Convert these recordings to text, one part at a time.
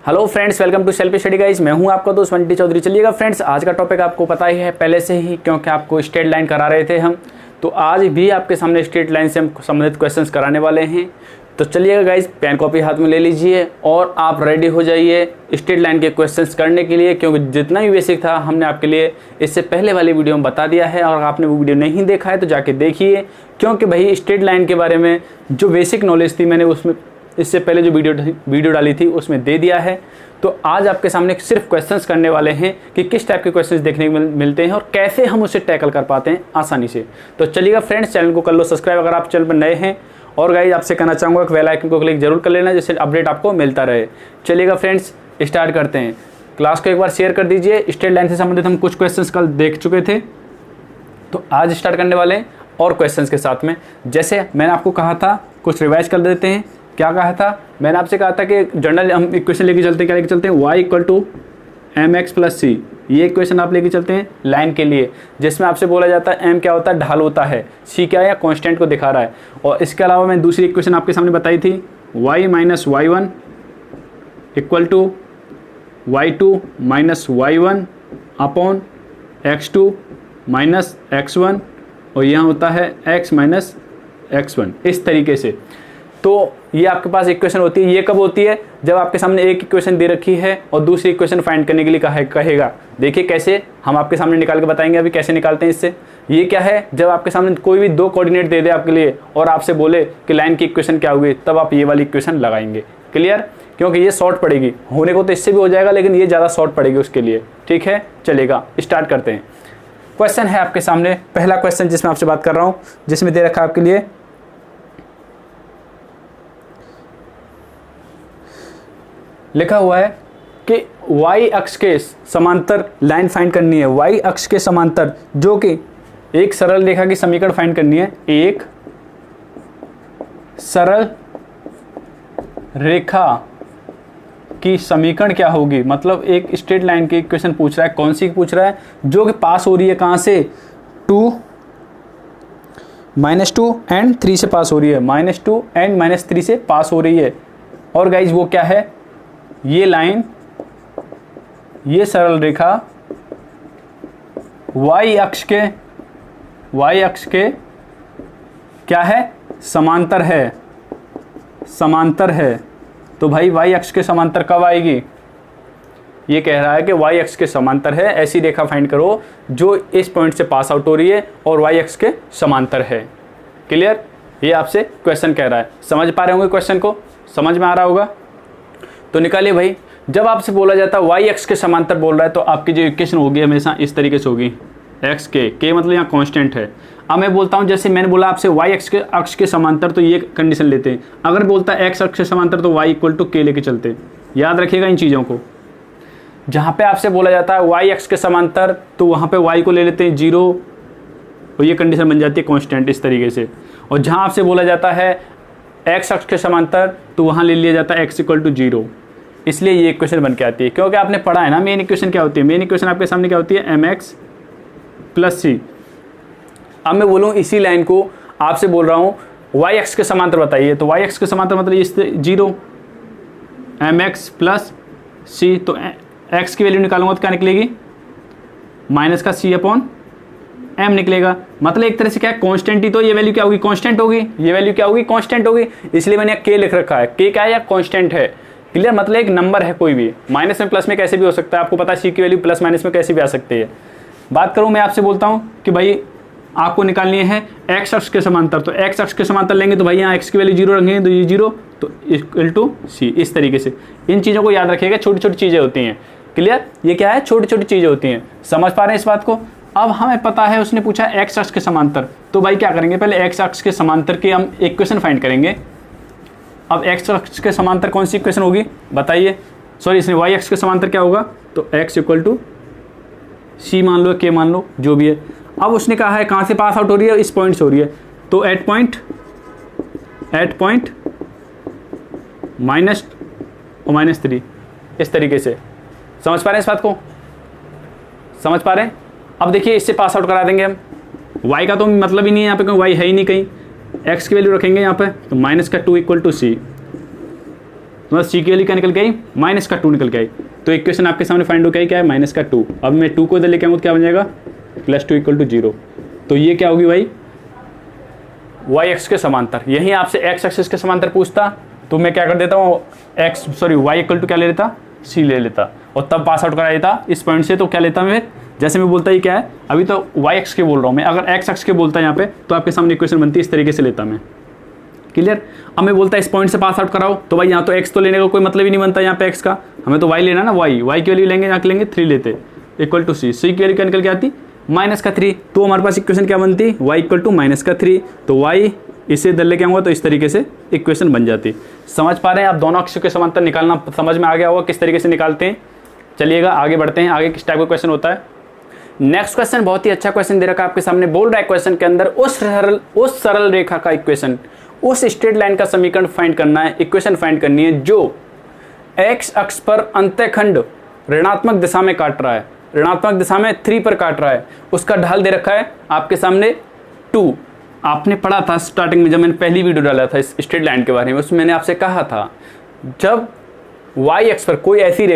Hello friends, welcome to self study guys. मैं हूं आपका दोस्त वंटी चौधरी। चलिएगा फ्रेंड्स, आज का टॉपिक आपको पता ही है पहले से ही, क्योंकि आपको स्ट्रेट लाइन करा रहे थे हम। तो आज भी आपके सामने स्ट्रेट लाइन से हम संबंधित क्वेश्चंस कराने वाले हैं। तो चलिएगा गाइस, पेन कॉपी हाथ में ले लीजिए और आप रेडी हो जाइए स्ट्रेट लाइन के क्वेश्चंस करने के लिए, क्योंकि जितना भी बेसिक था हमने आपके लिए इससे पहले वाली वीडियो में बता दिया है। और आपने वो वीडियो नहीं देखा है तो जाके देखिए, क्योंकि भाई स्ट्रेट लाइन के बारे में जो बेसिक नॉलेज थी मैंने उसमें इससे पहले जो वीडियो डाली थी उसमें दे दिया है। तो आज आपके सामने सिर्फ क्वेश्चंस करने वाले हैं कि किस टाइप के क्वेश्चंस देखने को मिलते हैं और कैसे हम उसे टैकल कर पाते हैं आसानी से। तो चलिएगा फ्रेंड्स, चैनल को कर लो सब्सक्राइब अगर आप चैनल पर नए हैं। और गाइस, आपसे कहना चाहूँगा कि बेल आइकन को क्लिक जरूर कर लेना, जिससे अपडेट आपको मिलता रहे। चलिएगा फ्रेंड्स, स्टार्ट करते हैं। क्लास को एक बार शेयर कर दीजिए। स्ट्रेट लाइन से संबंधित हम कुछ क्वेश्चंस कल देख चुके थे, तो आज स्टार्ट करने वाले हैं और क्वेश्चंस के साथ में। जैसे मैंने आपको कहा था, कुछ रिवाइज कर देते हैं। क्या कहा था? मैंने आपसे कहा था कि जनरल हम इक्वेशन लेके चलते हैं। क्या लेके चलते हैं? y equal to mx plus C. ये इक्वेशन आप लेके चलते हैं लाइन के लिए, जिसमें आपसे बोला जाता है m क्या होता है? ढाल होता है। c क्या है? कांस्टेंट को दिखा रहा है। और इसके अलावा मैं दूसरी इक्वेशन आपके सामने बताई थी, y minus y1 equal to y2 minus y1 upon x2 minus x1, और यहाँ होता है x माइनस x1। इस तरीके से तो ये आपके पास इक्वेशन होती है। ये कब होती है? जब आपके सामने एक इक्वेशन दे रखी है और दूसरी इक्वेशन फाइंड करने के लिए कहेगा। देखिए कैसे, हम आपके सामने निकाल के बताएंगे अभी कैसे निकालते हैं इससे। ये क्या है? जब आपके सामने कोई भी दो कोऑर्डिनेट दे दे आपके लिए और आपसे बोले कि लाइन की इक्वेशन क्या होगी, तब आप ये वाली इक्वेशन लगाएंगे। क्लियर? क्योंकि ये शॉर्ट पड़ेगी। होने को तो इससे भी हो जाएगा, लेकिन ये ज़्यादा शॉर्ट पड़ेगी उसके लिए। ठीक है, चलेगा, स्टार्ट करते हैं। क्वेश्चन है आपके सामने, पहला क्वेश्चन जिसमें आपसे बात कर रहा हूँ, जिसमें दे रखा है आपके लिए लिखा हुआ है कि y अक्ष के समांतर लाइन फाइंड करनी है। y अक्ष के समांतर, जो कि एक सरल रेखा की समीकरण फाइंड करनी है। एक सरल रेखा की समीकरण क्या होगी? मतलब एक स्ट्रेट लाइन की इक्वेशन पूछ रहा है। कौन सी पूछ रहा है? जो कि पास हो रही है कहाँ से? 2 -2 एंड 3 से पास हो रही है। -2 एंड -3 से पास हो रही है। और गाइज वो क्या है? ये लाइन, ये सरल रेखा y अक्ष के क्या है? समांतर है। समांतर है। तो भाई y अक्ष के समांतर कब आएगी? ये कह रहा है कि y अक्ष के समांतर है, ऐसी रेखा फाइंड करो जो इस पॉइंट से पास आउट हो रही है और y अक्ष के समांतर है। क्लियर? ये आपसे क्वेश्चन कह रहा है। समझ पा रहे होंगे क्वेश्चन को? समझ में आ रहा होगा? तो निकालिए भाई। जब आपसे बोला जाता है y अक्ष के समांतर बोल रहा है, तो आपकी जो इक्वेशन होगी हमेशा इस तरीके से होगी। x के मतलब यहाँ कांस्टेंट है। अब मैं बोलता हूँ, जैसे मैंने बोला आपसे y अक्ष के समांतर, तो ये कंडीशन लेते हैं। अगर बोलता है x अक्ष के समांतर, तो y इक्वल टू k लेके चलते हैं। याद रखिएगा इन चीज़ों को। जहाँ पे आपसे बोला जाता है y अक्ष के समांतर, तो वहाँ पे y को ले लेते हैं 0, और ये कंडीशन बन जाती है कांस्टेंट इस तरीके से। और जहाँ आपसे बोला जाता है x अक्ष के समांतर, तो वहाँ ले लिया जाता है x इक्वल टू 0। इसलिए ये इक्वेशन बन के आती है, क्योंकि आपने पढ़ा है ना मेन इक्वेशन क्या होती है। मेन इक्वेशन आपके सामने क्या होती है? mx प्लस सी। अब मैं बोलूँ इसी लाइन को आपसे बोल रहा हूँ y अक्ष के समांतर बताइए, तो y अक्ष के समांतर मतलब इस 0 mx प्लस सी। तो x की वैल्यू निकालूंगा तो क्या निकलेगी? माइनस का c अपॉन m निकलेगा। मतलब एक तरह से क्या है? कांस्टेंट ही तो ये वैल्यू क्या होगी? कांस्टेंट होगी। ये वैल्यू क्या होगी? कांस्टेंट होगी। इसलिए मैंने k लिख रखा है। k क्या है? या कांस्टेंट है। क्लियर? मतलब एक नंबर है कोई भी, माइनस में प्लस में कैसे भी हो सकता है। आपको पता है c की वैल्यू प्लस माइनस में कैसे भी आ सकती है। बात करूं मैं आपसे बोलता हूं कि भाई आपको निकालनी है x अक्ष के समांतर, तो x अक्ष के समांतर लेंगे तो भाई यहाँ x की वैल्यू 0 रखेंगे, तो ये 0 तो इक्वल टू c। इस तरीके से इन चीज़ों को याद रखिएगा। छोटी छोटी चीज़ें होती हैं। क्लियर? ये क्या है? छोटी छोटी चीज़ें होती हैं। समझ पा रहे हैं इस बात को? अब हमें पता है, उसने पूछा x अक्ष के समांतर, तो भाई क्या करेंगे? पहले x अक्ष के समांतर की हम इक्वेशन फाइंड करेंगे। अब x अक्ष के समांतर कौन सी इक्वेशन होगी बताइए? सॉरी, इसने y अक्ष के समांतर क्या होगा? तो x इक्वल टू c मान लो, k मान लो, जो भी है। अब उसने कहा है कहाँ से पास आउट हो रही है? इस पॉइंट से हो रही है। तो एट पॉइंट माइनस और -3, इस तरीके से। समझ पा रहे हैं इस बात को? समझ पा रहे हैं? अब देखिए, इससे पास आउट करा देंगे हम। y का तो मतलब ही नहीं है यहाँ पे, कोई y है ही नहीं कहीं। x की वैल्यू रखेंगे यहाँ पे, तो -2 इक्वल टू c। तो सी की वैल्यू क्या निकल के आई, -2 निकल के आई। तो इक्वेशन आपके सामने फाइंड हो गई, क्या है -2। अब मैं 2 को इधर लेके आऊँ तो क्या बन जाएगा, +2 = 0। तो ये क्या होगी भाई, वाई एक्स के समांतर। यहीं आपसे एक्स एक्सिस के समांतर पूछता तो मैं क्या कर देता हूँ, वाई इक्वल टू क्या ले लेता, सी ले लेता, और तब पास आउट करा देता इस पॉइंट से। तो क्या लेता मैं, जैसे मैं बोलता ही क्या है, अभी तो वाई एक्स के बोल रहा हूँ मैं, अगर एक्स एक्स के बोलता यहाँ पे तो आपके सामने इक्वेशन बनती है इस तरीके से लेता मैं। क्लियर। अब मैं बोलता इस पॉइंट से पास आउट कराओ, तो भाई यहाँ तो एक्स तो लेने का कोई मतलब ही नहीं बनता यहाँ पे एक्स का, हमें तो वाई लेना ना, वाई की वैल्यू लेंगे, यहाँ लेंगे 3 लेते, इक्वल टू सी की वैल्यू क्या निकल के आती, -3। तो हमारे पास इक्वेशन क्या बनती, y = -3। तो y इसे इधर लेके आऊँगा तो इस तरीके से इक्वेशन बन जाती। समझ पा रहे हैं आप, दोनों अक्षों के समांतर निकालना समझ में आ गया होगा किस तरीके से निकालते हैं। चलिएगा आगे बढ़ते हैं, आगे किस टाइप का क्वेश्चन होता है। नेक्स्ट क्वेश्चन बहुत ही अच्छा क्वेश्चन दे रखा है आपके सामने। बोल रहा है क्वेश्चन के अंदर उस सरल रेखा का इक्वेशन, उस स्ट्रेट लाइन का समीकरण फाइंड करना है, इक्वेशन फाइंड करनी है जो एक्स अक्ष पर अंतःखंड ऋणात्मक दिशा में काट रहा है, ऋणात्मक दिशा में 3 पर काट रहा है। उसका ढाल दे रखा है आपके सामने 2। आपने पढ़ा था स्टार्टिंग में जब मैंने पहली वीडियो डाला था इस स्ट्रेट लाइन के बारे में, उसमें मैंने आपसे कहा था जब वाई एक्स पर कोई ऐसी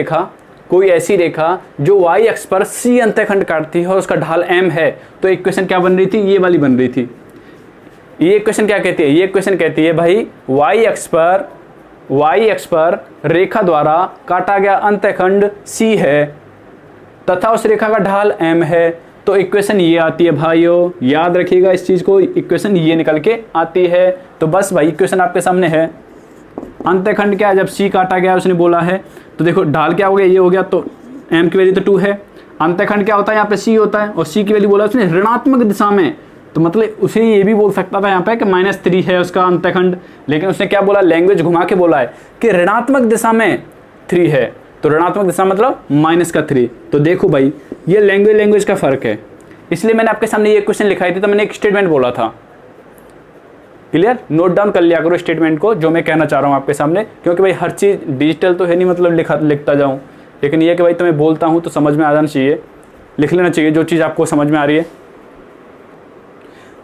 रेखा जो वाई एक्स पर सी अंतःखंड काटती है और उसका ढाल m है, तो इक्वेशन क्या बन रही थी, ये वाली बन रही थी। ये इक्वेशन क्या कहती है, ये इक्वेशन कहती है भाई वाई एक्स पर रेखा द्वारा काटा गया अंतःखंड c है तथा उस रेखा का ढाल m है। तो इक्वेशन ये आती है भाइयों, याद रखिएगा इस चीज को, इक्वेशन ये निकल के आती है। तो बस भाई इक्वेशन आपके सामने है, अंतःखंड क्या है, जब c काटा गया उसने बोला है, तो देखो ढाल क्या हो गया, ये हो गया, तो m की वैल्यू तो 2 है। अंतःखंड क्या होता है, यहाँ पे c होता है, और c की वैल्यू बोला उसने ऋणात्मक दिशा में, तो मतलब उसे ये भी बोल सकता था यहाँ पे कि -3 है उसका अंतःखंड, लेकिन उसने क्या बोला, लैंग्वेज घुमा के बोला है कि ऋणात्मक दिशा में 3 है। तो ऋणात्मक दिशा मतलब -3। तो देखो भाई ये लैंग्वेज का फर्क है, इसलिए मैंने आपके सामने ये क्वेश्चन लिखाई थी, तो मैंने एक स्टेटमेंट बोला था। क्लियर, नोट डाउन कर लिया करो स्टेटमेंट को जो मैं कहना चाह रहा हूँ आपके सामने, क्योंकि भाई हर चीज़ डिजिटल तो है नहीं, मतलब लिखता जाऊँ, लेकिन ये कि भाई तो मैं बोलता हूँ तो समझ में आ जाना चाहिए, लिख लेना चाहिए जो चीज़ आपको समझ में आ रही है।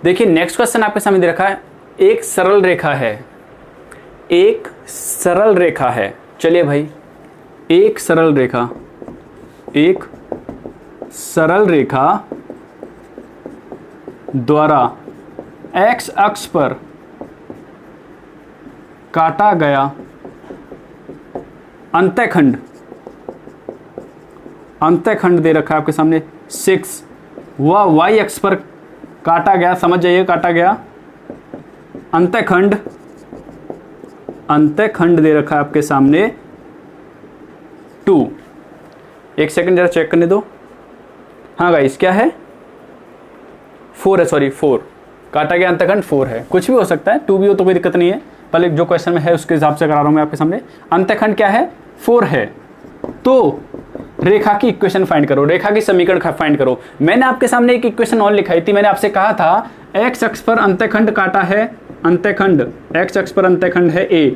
देखिए नेक्स्ट क्वेश्चन आपके सामने दे रखा है, एक सरल रेखा है। चलिए भाई एक सरल रेखा द्वारा x अक्ष पर काटा गया अंतःखंड दे रखा है आपके सामने 6, वह y अक्ष पर काटा गया, समझ जाइए, काटा गया अंतःखंड दे रखा है आपके सामने 2। एक सेकंड जरा चेक करने दो। हाँ गाइस क्या है, 4 है, सॉरी 4, काटा गया अंतःखंड 4 है, कुछ भी हो सकता है, 2 भी हो तो कोई दिक्कत नहीं है, पहले जो क्वेश्चन में है उसके हिसाब से करा रहा हूँ मैं आपके सामने। अंतःखंड क्या है, 4 है। तो रेखा की इक्वेशन फाइंड करो, रेखा की समीकरण फाइंड करो। मैंने आपके सामने एक इक्वेशन और लिखाई थी, मैंने आपसे कहा था एक्स अक्ष पर अंतःखंड काटा है, अंतःखंड एक्स अक्ष पर अंतःखंड है a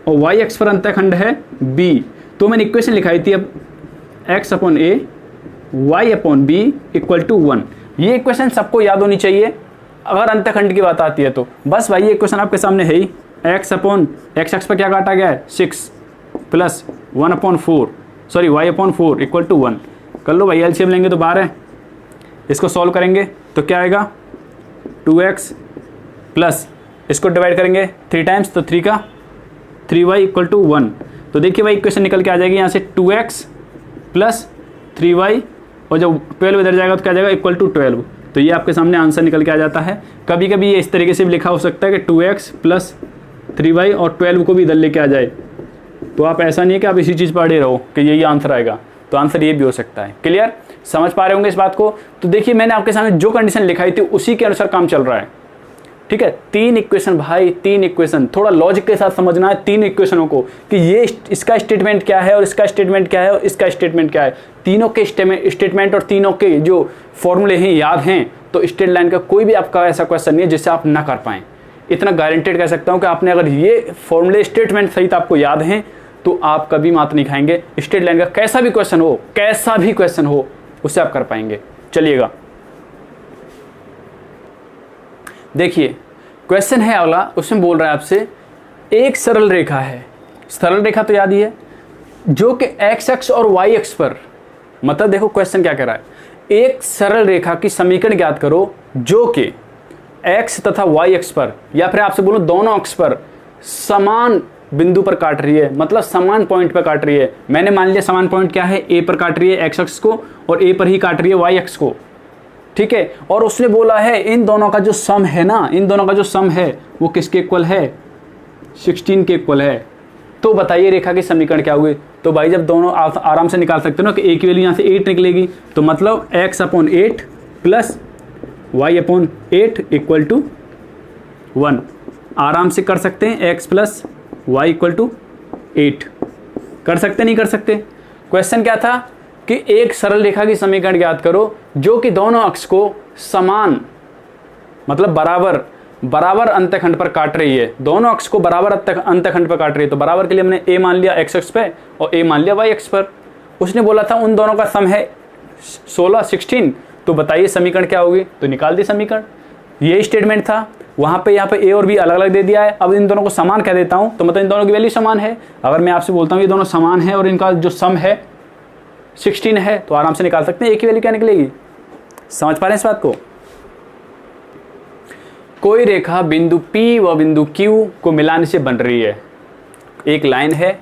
और y अक्ष पर अंतःखंड है b। तो मैंने इक्वेशन लिखाई थी अब x/a y/b = 1। ये इक्वेशन सबको याद होनी चाहिए अगर अंतःखंड की बात आती है तो। बस भाई ये इक्वेशन आपके सामने है ही, x अक्ष पर क्या काटा गया है 6 प्लस 1/4, सॉरी y/4 = 1। कर लो भाई, एलसीएम लेंगे तो 12 है, इसको सॉल्व करेंगे तो क्या आएगा 2x प्लस इसको डिवाइड करेंगे 3 टाइम्स तो 3 का 3y = 1। तो देखिए भाई इक्वेशन निकल के आ जाएगी यहाँ से 2x प्लस 3y, और जब 12 इधर जाएगा तो क्या जाएगा =12। तो ये आपके सामने आंसर निकल के आ जाता है। कभी कभी ये इस तरीके से भी लिखा हो सकता है कि 2x प्लस 3y और 12 को भी इधर लेके आ जाए, तो आप ऐसा नहीं है कि आप इसी चीज़ पढ़े रहो कि यही आंसर आएगा, तो आंसर ये भी हो सकता है। क्लियर, समझ पा रहे होंगे इस बात को। तो देखिए मैंने आपके सामने जो कंडीशन लिखाई थी उसी के अनुसार काम चल रहा है। ठीक है, 3 इक्वेशन भाई, 3 इक्वेशन, थोड़ा लॉजिक के साथ समझना है 3 इक्वेशनों को कि ये इसका स्टेटमेंट क्या है और इसका स्टेटमेंट क्या है और इसका स्टेटमेंट क्या है। तीनों के स्टेटमेंट और तीनों के जो फॉर्मूले हैं याद हैं, तो स्ट्रेट लाइन का कोई भी आपका ऐसा क्वेश्चन नहीं है जिससे आप ना कर पाएँ। इतना गारंटेड कह सकता हूँ कि आपने अगर ये फॉर्मूले स्टेटमेंट सहित आपको याद हैं तो आप कभी मात नहीं खाएंगे। स्ट्रेट लाइन का कैसा भी क्वेश्चन हो उससे आप कर पाएंगे। चलिएगा देखिए क्वेश्चन है अगला, उसमें बोल रहा है आपसे एक सरल रेखा है, सरल रेखा तो याद ही है, जो कि एक्स एक्स और वाई एक्स पर, मतलब देखो क्वेश्चन क्या कह रहा है, एक सरल रेखा की समीकरण ज्ञात करो जो कि एक्स तथा वाई एक्स पर, या फिर आपसे बोलो दोनों अक्ष पर समान बिंदु पर काट रही है, मतलब समान पॉइंट पर काट रही है। मैंने मान लिया समान पॉइंट क्या है, ए पर काट रही है एक्स अक्ष को, और ए पर ही काट रही है वाई अक्ष को, ठीक है। और उसने बोला है इन दोनों का जो सम है ना, इन दोनों का जो सम है वो किसके इक्वल है, 16 के इक्वल है। तो बताइए रेखा की समीकरण क्या हुई। तो भाई जब दोनों आप आराम से निकाल सकते हो ना कि ए की वैल्यू यहाँ से 8 निकलेगी, तो मतलब x/8 plus y/8 equal to 1। आराम से कर सकते हैं, x plus Y equal to 8 कर सकते नहीं कर सकते। क्वेश्चन क्या था कि एक सरल रेखा की समीकरण ज्ञात करो जो कि दोनों अक्ष को समान, मतलब बराबर अंतखंड पर काट रही है, दोनों अक्ष को बराबर अंतखंड पर काट रही है। तो बराबर के लिए हमने a मान लिया x अक्ष पे और a मान लिया y अक्ष पर। उसने बोला था उन दोनों का सम है 16। तो बताइए समीकरण क्या होगी, तो निकाल दी समीकरण। यही स्टेटमेंट था, वहाँ पे यहाँ पे a और b अलग अलग दे दिया है। अब इन दोनों को समान कह देता हूँ, तो मतलब इन दोनों की वैल्यू समान है। अगर मैं आपसे बोलता हूँ ये दोनों समान है और इनका जो सम है 16 है, तो आराम से निकाल सकते हैं a की वैल्यू क्या निकलेगी। समझ पा रहे हैं इस बात को। कोई रेखा बिंदु P व बिंदु Q को मिलाने से बन रही है। एक लाइन है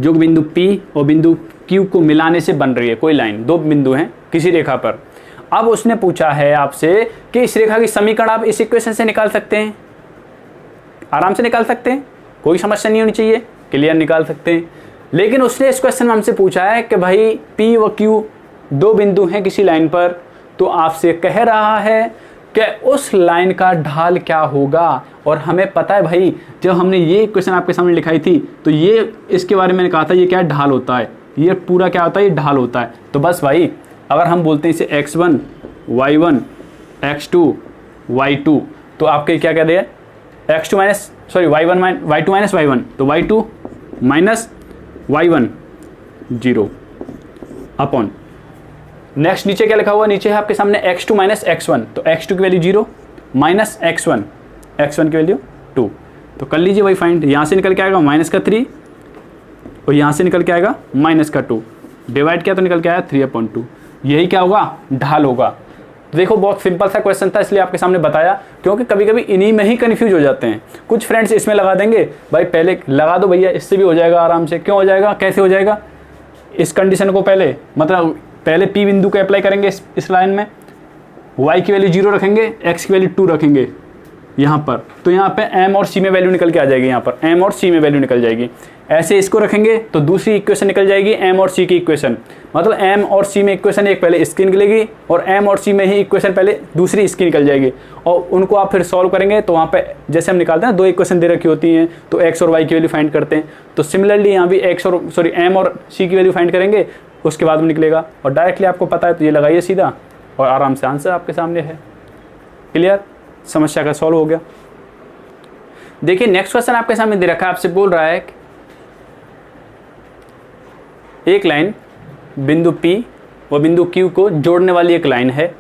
जो बिंदु P और बिंदु Q को मिलाने से बन रही है, कोई लाइन, दो बिंदु हैं किसी रेखा पर। अब उसने पूछा है आपसे कि इस रेखा की समीकरण आप इस इक्वेशन से निकाल सकते हैं, आराम से निकाल सकते हैं, कोई समस्या नहीं होनी चाहिए, क्लियर निकाल सकते हैं। लेकिन उसने इस क्वेश्चन में हमसे पूछा है कि भाई P व Q दो बिंदु हैं किसी लाइन पर, तो आपसे कह रहा है कि उस लाइन का ढाल क्या होगा। और हमें पता है भाई, जब हमने ये क्वेश्चन आपके सामने लिखाई थी तो ये इसके बारे में कहा था ये क्या है, ढाल होता है, ये पूरा क्या होता है, ये ढाल होता है। तो बस भाई अगर हम बोलते हैं इसे x1 y1 x2 y2, तो आपके क्या कह दिया, x2 minus sorry y2 minus y1, तो y2 minus y1 0 upon, next नीचे क्या लिखा हुआ, नीचे है आपके सामने x2 माइनस x1, तो x2 की वैल्यू 0 माइनस x1 की वैल्यू 2। तो कर लीजिए वही फाइंड, यहाँ से निकल के आएगा -3 और यहाँ से निकल के आएगा -2, डिवाइड किया तो निकल के आया 3/2। यही क्या होगा, ढाल होगा। तो देखो बहुत सिंपल सा क्वेश्चन था, इसलिए आपके सामने बताया, क्योंकि कभी कभी इन्हीं में ही कन्फ्यूज हो जाते हैं। कुछ फ्रेंड्स इसमें लगा देंगे, भाई पहले लगा दो भैया, इससे भी हो जाएगा आराम से। क्यों हो जाएगा, कैसे हो जाएगा, इस कंडीशन को पहले, मतलब पहले P बिंदु को अप्लाई करेंगे इस लाइन में, y की वैल्यू 0 रखेंगे, x की वैल्यू 2 रखेंगे यहाँ पर, तो यहाँ पे m और c में वैल्यू निकल के आ जाएगी, यहाँ पर m और c में वैल्यू निकल जाएगी। ऐसे इसको रखेंगे तो दूसरी इक्वेशन निकल जाएगी m और c की इक्वेशन, मतलब m और c में इक्वेशन एक पहले इसकी निकलेगी और m और c में ही इक्वेशन पहले दूसरी इसकी निकल जाएगी। और उनको आप फिर सॉल्व करेंगे तो वहाँ पे जैसे हम निकालते हैं, दो इक्वेशन दे रखी होती हैं, तो x और y की वैल्यू फाइंड करते हैं। तो सिमिलरली यहाँ भी m और c की वैल्यू फाइंड करेंगे, उसके बाद में निकलेगा। और डायरेक्टली आपको पता है तो ये लगाइए सीधा और आराम से आंसर आपके सामने है। क्लियर, समस्या का सॉल्व हो गया। देखिए नेक्स्ट क्वेश्चन आपके सामने दे रखा है, आपसे बोल रहा है एक लाइन बिंदु P व बिंदु Q को जोड़ने वाली एक लाइन है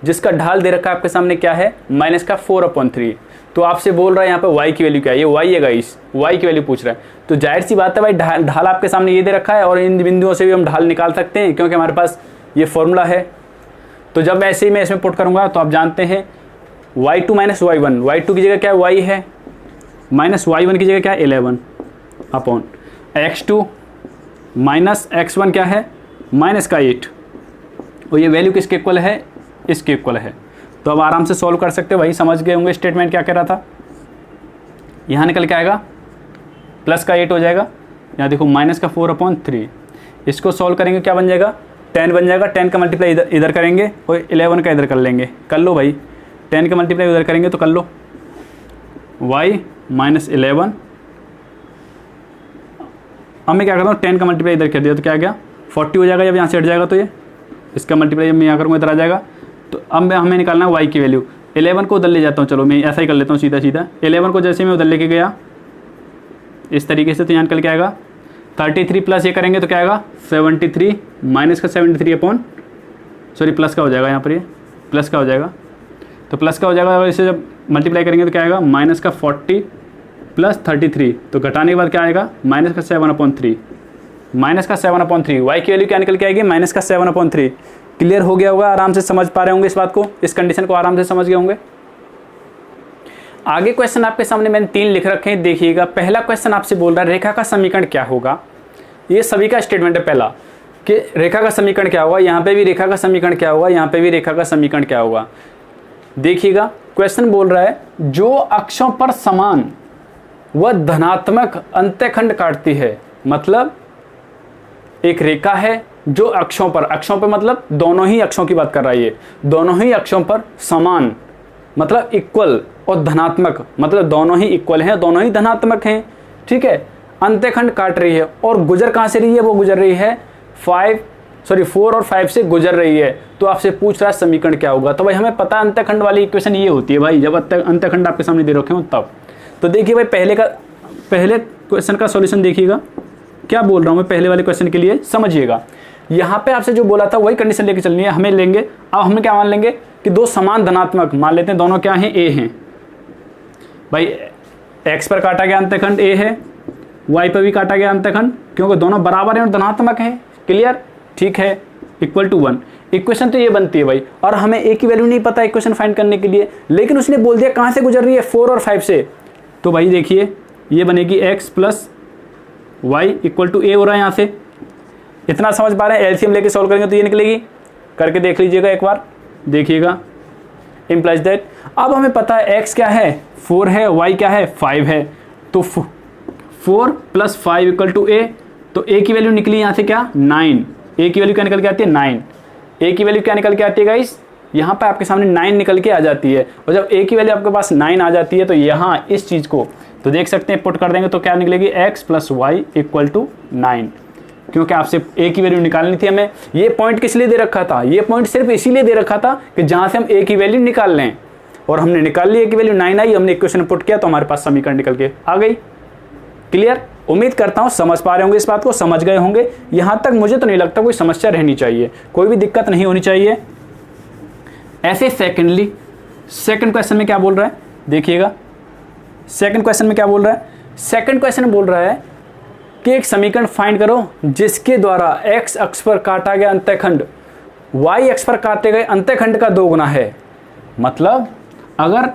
जिसका ढाल दे रखा है आपके सामने क्या है, -4/3। तो आपसे बोल रहा है यहाँ पे y की वैल्यू क्या है, ये y है गाइस, y की वैल्यू पूछ रहा है। तो जाहिर सी बात है भाई, ढाल आपके सामने ये दे रखा है और इन बिंदुओं से भी हम ढाल निकाल सकते हैं क्योंकि हमारे पास ये फॉर्मूला है। तो जब ऐसे ही मैं इसमें पुट करूँगा तो आप जानते हैं y2 माइनस y1, y2 की जगह क्या है y है, माइनस y1 की जगह क्या है 11 अपॉन x2 माइनस x1 क्या है -8, और ये वैल्यू किसके इक्वल है, इसके इक्वल है। तो अब आराम से सॉल्व कर सकते हो, वही समझ गए होंगे स्टेटमेंट क्या कह रहा था। यहाँ निकल के आएगा +8 हो जाएगा, यहाँ देखो -4/3। इसको सॉल्व करेंगे क्या बन जाएगा, 10 बन जाएगा। 10 का मल्टीप्लाई इधर करेंगे और 11 का इधर कर लेंगे, कर लो भाई। 10 का मल्टीप्लाई उधर करेंगे तो कर लो, y माइनस 11। अब मैं क्या करता हूँ, 10 का मल्टीप्लाई इधर कर दिया तो क्या आ गया 40 हो जाएगा। जब यहाँ से हट जाएगा तो ये इसका मल्टीप्लाई जब मैं यहाँ करूँगा इधर आ जाएगा। तो अब हमें निकालना है y की वैल्यू। 11 को उधर ले जाता हूँ, चलो मैं ऐसा ही कर लेता हूँ सीधा सीधा। 11 को जैसे मैं उधर लेके गया इस तरीके से, तो यहाँ निकल के आएगा 33 प्लस ये करेंगे तो क्या आएगा 73 माइनस का 73 अपॉन सॉरी प्लस का हो जाएगा, यहाँ पर ये प्लस का हो जाएगा। तो प्लस का हो जाएगा और इसे जब मल्टीप्लाई करेंगे तो क्या आएगा -40 प्लस 33, तो घटाने के बाद क्या आएगा माइनस का 7/3, माइनस का 7/3, y की वैल्यू क्या निकल के आएगी माइनस का 7/3। क्लियर हो गया होगा, आराम से समझ पा रहे होंगे इस बात को, इस कंडीशन को आराम से समझ गए होंगे। आगे क्वेश्चन आपके सामने मैंने 3 लिख रखे हैं, देखिएगा। पहला क्वेश्चन आपसे बोल रहा है रेखा का समीकरण क्या होगा। ये सभी का स्टेटमेंट है पहला कि रेखा का समीकरण क्या होगा, यहाँ पे भी रेखा का समीकरण क्या होगा, यहाँ पे भी रेखा का समीकरण क्या होगा। देखिएगा क्वेश्चन बोल रहा है जो अक्षों पर समान व धनात्मक अंत्यखंड काटती है, मतलब एक रेखा है जो अक्षों पर मतलब दोनों ही अक्षों की बात कर रहा है, ये दोनों ही अक्षों पर समान मतलब इक्वल, और धनात्मक मतलब दोनों ही इक्वल हैं, दोनों ही धनात्मक हैं, ठीक है। अंत्यखंड काट रही है और गुजर कहाँ से रही है, वो गुजर रही है 4 और 5 से गुजर रही है। तो आपसे पूछ रहा है समीकरण क्या होगा। तो भाई हमें पता है अंत्यखंड वाली इक्वेशन ये होती है भाई, जब अंत्यखंड आपके सामने दे रखे हो तब। तो देखिए भाई पहले क्वेश्चन का सॉल्यूशन देखिएगा, क्या बोल रहा हूँ मैं पहले वाले क्वेश्चन के लिए, समझिएगा। यहाँ पे आपसे जो बोला था वही कंडीशन लेके चलनी है, हमें लेंगे। अब हमें क्या मान लेंगे कि दो समान धनात्मक मान लेते हैं, दोनों क्या हैं ए हैं। भाई x पर काटा गया अंत्यखंड ए है, y पर भी काटा गया अंत्यखंड, क्योंकि दोनों बराबर हैं और धनात्मक हैं। क्लियर, ठीक है, इक्वल टू 1। इक्वेशन तो ये बनती है भाई, और हमें ए की वैल्यू नहीं पता इक्वेशन फाइंड करने के लिए, लेकिन उसने बोल दिया कहाँ से गुजर रही है 4 और 5 से। तो भाई देखिए ये बनेगी x plus Y equal to A हो रहा है यहाँ से। इतना समझ पा रहे हैं, एलसीएम लेके सॉल्व करेंगे तो ये निकलेगी, करके देख लीजिएगा एक बार, देखिएगा। इम्प्लाइज दैट अब हमें पता है x क्या है 4 है, y क्या है 5 है, तो 4 प्लस 5 इक्वल टू a। तो a की वैल्यू निकली यहाँ से क्या 9, a की वैल्यू क्या निकल के आती है 9, a की वैल्यू क्या निकल के आती है गाइस, यहाँ पे आपके सामने 9 निकल के आ जाती है। और जब a की वैल्यू आपके पास 9 आ जाती है तो यहाँ इस चीज़ को तो देख सकते हैं, पुट कर देंगे तो क्या निकलेगी x plus Y equal to 9, क्योंकि आपसे a की वैल्यू निकालनी थी हमें। ये पॉइंट किस लिए दे रखा था, ये पॉइंट सिर्फ इसीलिए दे रखा था कि जहाँ से हम a की वैल्यू निकाल लें, और हमने निकाल ली, a की वैल्यू 9 आई, हमने इक्वेशन पुट किया तो हमारे पास समीकरण निकल के आ गई। क्लियर, उम्मीद करता हूँ समझ पा रहे होंगे, इस बात को समझ गए होंगे। यहाँ तक मुझे तो नहीं लगता कोई समस्या रहनी चाहिए, कोई भी दिक्कत नहीं होनी चाहिए। ऐसे सेकंड क्वेश्चन में क्या बोल रहा है, देखिएगा। सेकंड क्वेश्चन में क्या बोल रहा है, सेकंड क्वेश्चन में बोल रहा है कि एक समीकरण फाइंड करो जिसके द्वारा x अक्ष पर काटा गया अंत्यखंड y अक्ष पर काटे गए अंत्यखंड का 2 गुना है। मतलब अगर